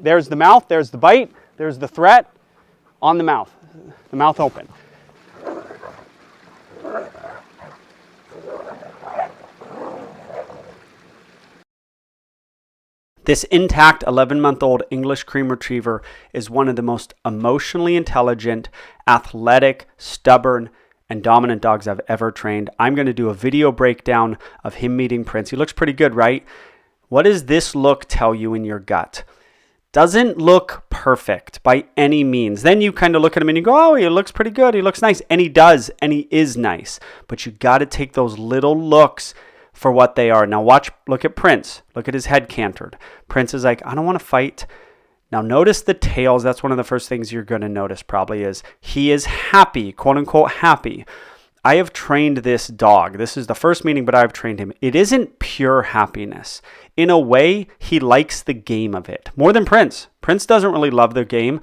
there's the mouth, there's the bite, there's the threat on the mouth open. This intact 11-month-old English Cream Retriever is one of the most emotionally intelligent, athletic, stubborn, and dominant dogs I've ever trained. I'm going to do a video breakdown of him meeting Prince. He looks pretty good, right? What does this look tell you in your gut? Doesn't look perfect by any means. Then you kind of look at him and you go, oh, he looks pretty good. He looks nice. And he does, and he is nice. But you got to take those little looks for what they are. Now look at Prince. Look at his head cantered. Prince is like, I don't want to fight. Now notice the tails. That's one of the first things you're going to notice probably is he is happy, quote unquote happy. I have trained this dog. This is the first meeting, but I've trained him. It isn't pure happiness. In a way, he likes the game of it more than Prince. Prince doesn't really love the game.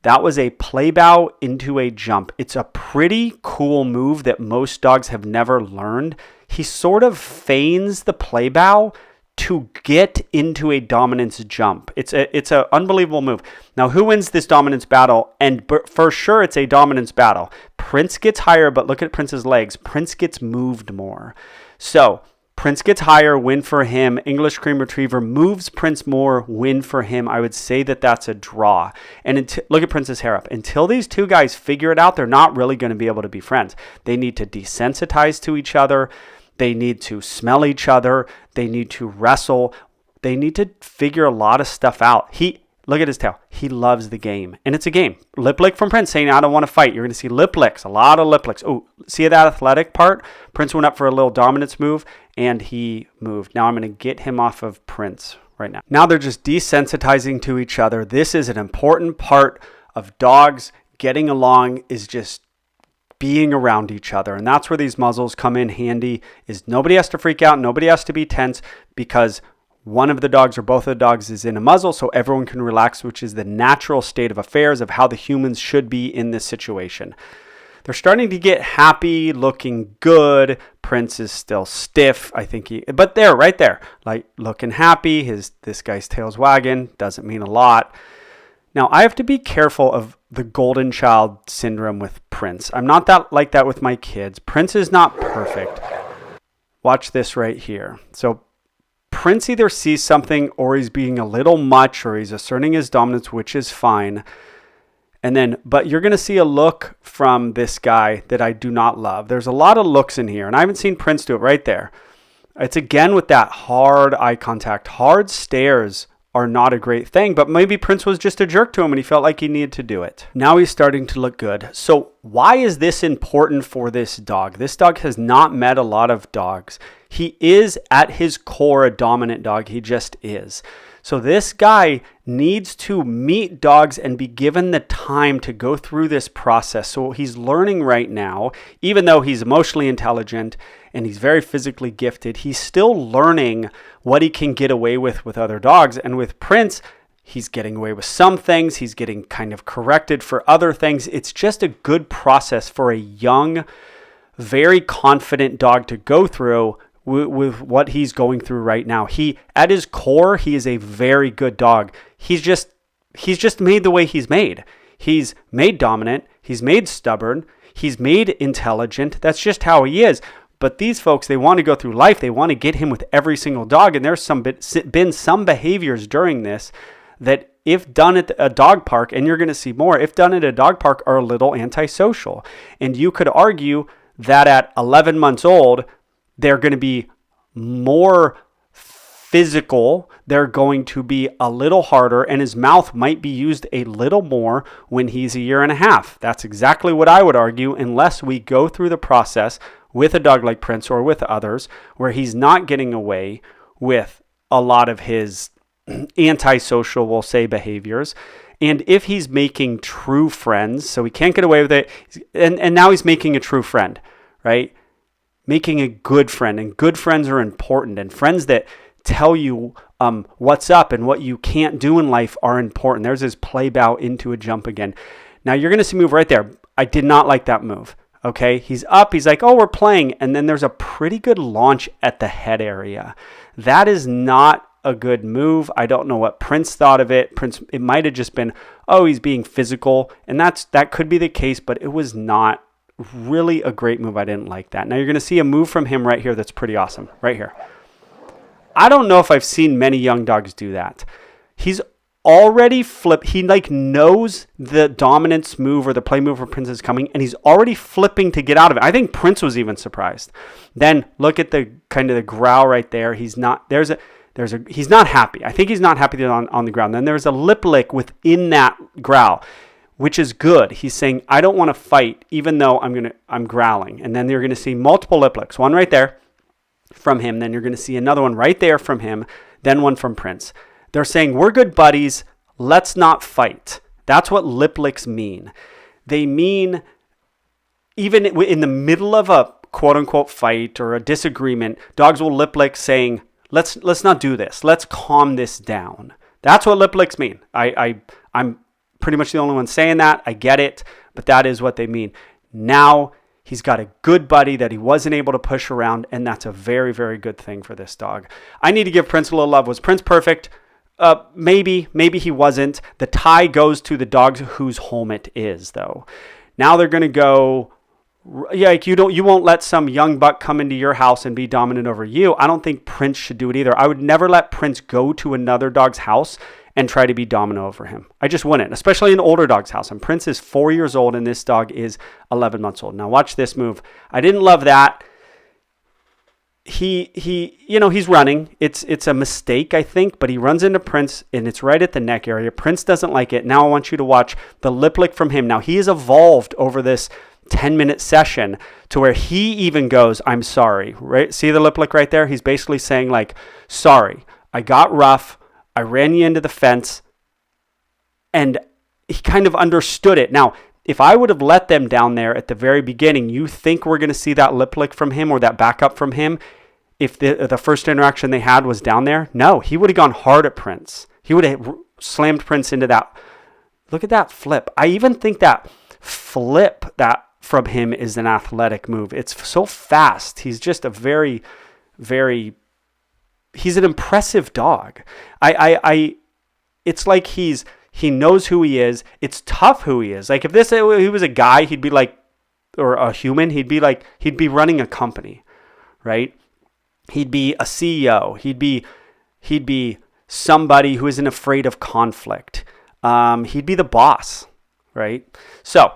That was a play bow into a jump. It's a pretty cool move that most dogs have never learned. He sort of feigns the play bow to get into a dominance jump. It's an unbelievable move. Now, who wins this dominance battle? And for sure, it's a dominance battle. Prince gets higher, but look at Prince's legs. Prince gets moved more. So Prince gets higher, win for him. English Cream Retriever moves Prince more, win for him. I would say that that's a draw. And look at Prince's hair up. Until these two guys figure it out, they're not really going to be able to be friends. They need to desensitize to each other. They need to smell each other. They need to wrestle. They need to figure a lot of stuff out. Look at his tail. He loves the game. And it's a game. Lip lick from Prince saying, I don't want to fight. You're going to see lip licks, a lot of lip licks. Oh, see that athletic part? Prince went up for a little dominance move, and he moved. Now I'm going to get him off of Prince right now. Now they're just desensitizing to each other. This is an important part of dogs getting along, is just being around each other. And that's where these muzzles come in handy, is nobody has to freak out. Nobody has to be tense because one of the dogs or both of the dogs is in a muzzle, so everyone can relax, which is the natural state of affairs of how the humans should be in this situation. They're starting to get happy, looking good. Prince is still stiff. I think but there, right there, like looking happy. This guy's tail's wagging. Doesn't mean a lot. Now, I have to be careful of the golden child syndrome with Prince. I'm not like that with my kids. Prince is not perfect. Watch this right here. So Prince either sees something or he's being a little much or he's asserting his dominance, which is fine. But you're going to see a look from this guy that I do not love. There's a lot of looks in here, and I haven't seen Prince do it right there. It's again with that hard eye contact. Hard stares are not a great thing, but maybe Prince was just a jerk to him and he felt like he needed to do it. Now he's starting to look good. So why is this important for this dog? This dog has not met a lot of dogs. He is at his core a dominant dog. He just is. So this guy needs to meet dogs and be given the time to go through this process. So he's learning right now, even though he's emotionally intelligent and he's very physically gifted, he's still learning what he can get away with other dogs. And with Prince, he's getting away with some things. He's getting kind of corrected for other things. It's just a good process for a young, very confident dog to go through with what he's going through right now. At his core, he is a very good dog. He's just made the way he's made. He's made dominant. He's made stubborn. He's made intelligent. That's just how he is. But these folks, they want to go through life. They want to get him with every single dog. And there's been some behaviors during this that if done at a dog park, and you're going to see more, if done at a dog park, are a little antisocial. And you could argue that at 11 months old, they're going to be more physical. They're going to be a little harder, and his mouth might be used a little more when he's a year and a half. That's exactly what I would argue, unless we go through the process with a dog like Prince or with others where he's not getting away with a lot of his antisocial, we'll say, behaviors. And if he's making true friends, so he can't get away with it, and now he's making a true friend, right? Making a good friend, and good friends are important, and friends that tell you what's up and what you can't do in life are important. There's his play bow into a jump again. Now you're going to see a move right there. I did not like that move. Okay, he's up. He's like, oh, we're playing. And then there's a pretty good launch at the head area. That is not a good move. I don't know what Prince thought of it. Prince, it might have just been, oh, he's being physical. And that could be the case, but it was not really a great move. I didn't like that. Now you're going to see a move from him right here that's pretty awesome. Right here. I don't know if I've seen many young dogs do that. He's already flipped. He like knows the dominance move or the play move for Prince is coming, and he's already flipping to get out of it. I think Prince was even surprised. Then look at the kind of the growl right there. He's not, he's not happy. I think he's not happy on the ground. Then there's a lip lick within that growl, which is good. He's saying, I don't want to fight, even though I'm growling. And then you're going to see multiple lip licks. One right there from him. Then you're going to see another one right there from him. Then one from Prince. They're saying, we're good buddies. Let's not fight. That's what lip licks mean. They mean, even in the middle of a quote unquote fight or a disagreement, dogs will lip lick saying, let's not do this. Let's calm this down. That's what lip licks mean. I'm pretty much the only one saying that. I get it, but that is what they mean. Now he's got a good buddy that he wasn't able to push around, and that's a very, very good thing for this dog. I need to give Prince a little love. Was Prince perfect? Maybe he wasn't. The tie goes to the dogs whose home it is, though. Now they're going to go, yeah, like you won't let some young buck come into your house and be dominant over you. I don't think Prince should do it either. I would never let Prince go to another dog's house and try to be dominant over him. I just wouldn't, especially an older dog's house. And Prince is 4 years old, and this dog is 11 months old. Now watch this move. I didn't love that. He's running. It's a mistake, I think, but he runs into Prince, and it's right at the neck area. Prince doesn't like it. Now I want you to watch the lip lick from him. Now he has evolved over this 10-minute session to where he even goes, I'm sorry, right? See the lip lick right there? He's basically saying like, sorry, I got rough. I ran you into the fence, and he kind of understood it. Now, if I would have let them down there at the very beginning, you think we're going to see that lip lick from him or that backup from him if the first interaction they had was down there? No, he would have gone hard at Prince. He would have slammed Prince into that. Look at that flip. I even think that flip that from him is an athletic move. It's so fast. He's just a very, very... He's an impressive dog. It's like he knows who he is. It's tough who he is. Like if he was a guy, he'd be like, or a human, he'd be running a company, right? He'd be a CEO. He'd be somebody who isn't afraid of conflict. He'd be the boss, right? So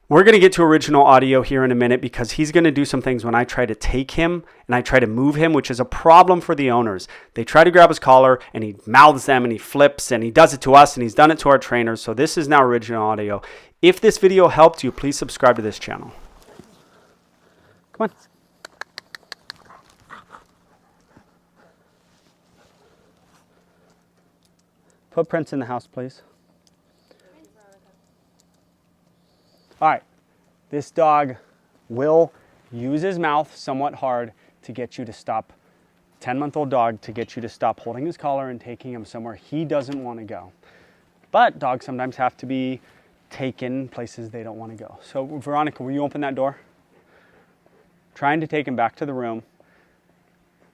we're going to get to original audio here in a minute because he's going to do some things when I try to take him and I try to move him, which is a problem for the owners. They try to grab his collar and he mouths them and he flips and he does it to us and he's done it to our trainers. So this is now original audio. If this video helped you, please subscribe to this channel. Come on. Put Prince in the house, please. All right, this dog will use his mouth somewhat hard to get you to stop, 10-month-old dog, to get you to stop holding his collar and taking him somewhere he doesn't want to go. But dogs sometimes have to be taken places they don't want to go. So Veronica, will you open that door? Trying to take him back to the room.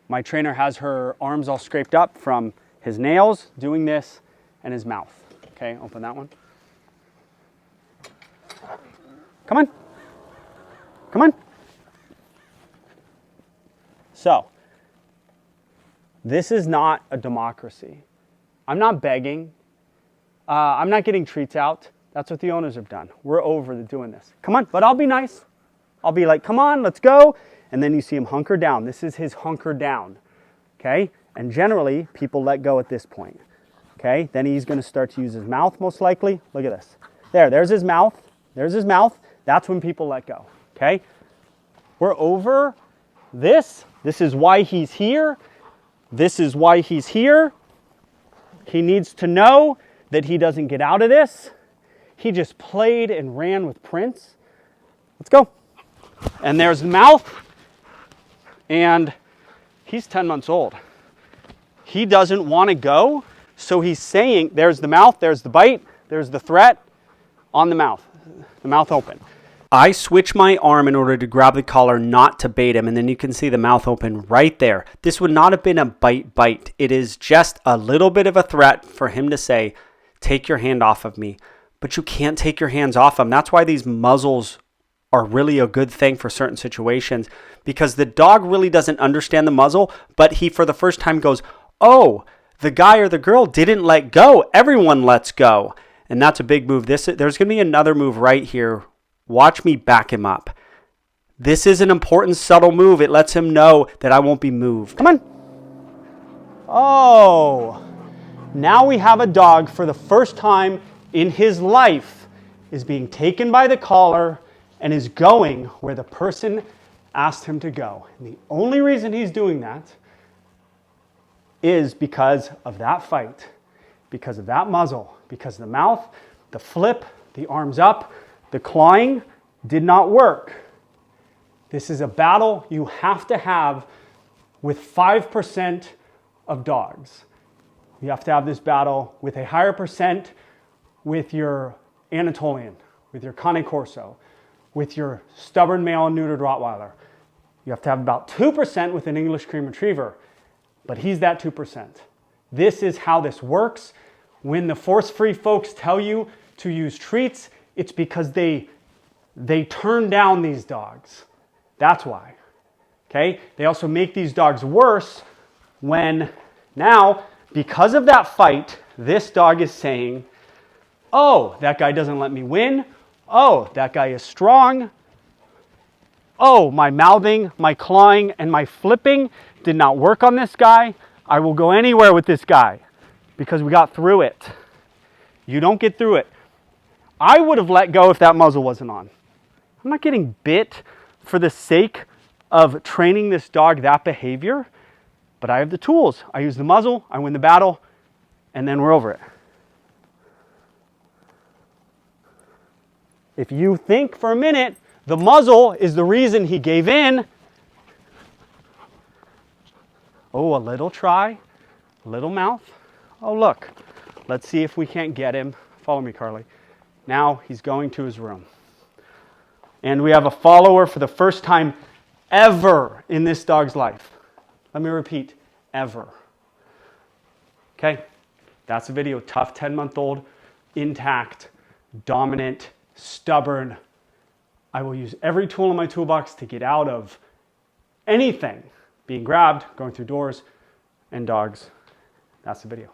My trainer has her arms all scraped up from his nails, doing this, and his mouth. Okay, open that one. Come on. Come on. So, this is not a democracy. I'm not begging. I'm not getting treats out. That's what the owners have done. We're over doing this. Come on, but I'll be nice. I'll be like, come on, let's go. And then you see him hunker down. This is his hunker down. Okay? And generally, people let go at this point. Okay? Then he's going to start to use his mouth most likely. Look at this. There's his mouth. There's his mouth. That's when people let go, okay? We're over this. This is why he's here. This is why he's here. He needs to know that he doesn't get out of this. He just played and ran with Prince. Let's go. And there's the mouth. And he's 10 months old. He doesn't want to go, so he's saying, there's the mouth, there's the bite, there's the threat on the mouth open. I switch my arm in order to grab the collar, not to bait him, and then you can see the mouth open right there. This would not have been a bite. It is just a little bit of a threat for him to say, take your hand off of me. But you can't take your hands off him. That's why these muzzles are really a good thing for certain situations, because the dog really doesn't understand the muzzle, but he for the first time goes, oh, the guy or the girl didn't let go. Everyone lets go. And that's a big move. There's going to be another move right here. Watch me back him up. This is an important, subtle move. It lets him know that I won't be moved. Come on. Oh, now we have a dog for the first time in his life is being taken by the collar and is going where the person asked him to go. And the only reason he's doing that is because of that fight, because of that muzzle, because of the mouth, the flip, the arms up, the clawing did not work. This is a battle you have to have with 5% of dogs. You have to have this battle with a higher percent with your Anatolian, with your Cane Corso, with your stubborn male and neutered Rottweiler. You have to have about 2% with an English Cream Retriever, but he's that 2%. This is how this works. When the force-free folks tell you to use treats, it's because they turn down these dogs. That's why. Okay? They also make these dogs worse when now, because of that fight, this dog is saying, oh, that guy doesn't let me win. Oh, that guy is strong. Oh, my mouthing, my clawing, and my flipping did not work on this guy. I will go anywhere with this guy because we got through it. You don't get through it. I would have let go if that muzzle wasn't on. I'm not getting bit for the sake of training this dog that behavior, but I have the tools. I use the muzzle, I win the battle, and then we're over it. If you think for a minute the muzzle is the reason he gave in, oh, a little try, a little mouth. Oh, look, let's see if we can't get him. Follow me, Carly. Now he's going to his room. And we have a follower for the first time ever in this dog's life. Let me repeat, ever. Okay, that's the video. Tough 10-month-old, intact, dominant, stubborn. I will use every tool in my toolbox to get out of anything being grabbed, going through doors, and dogs. That's the video.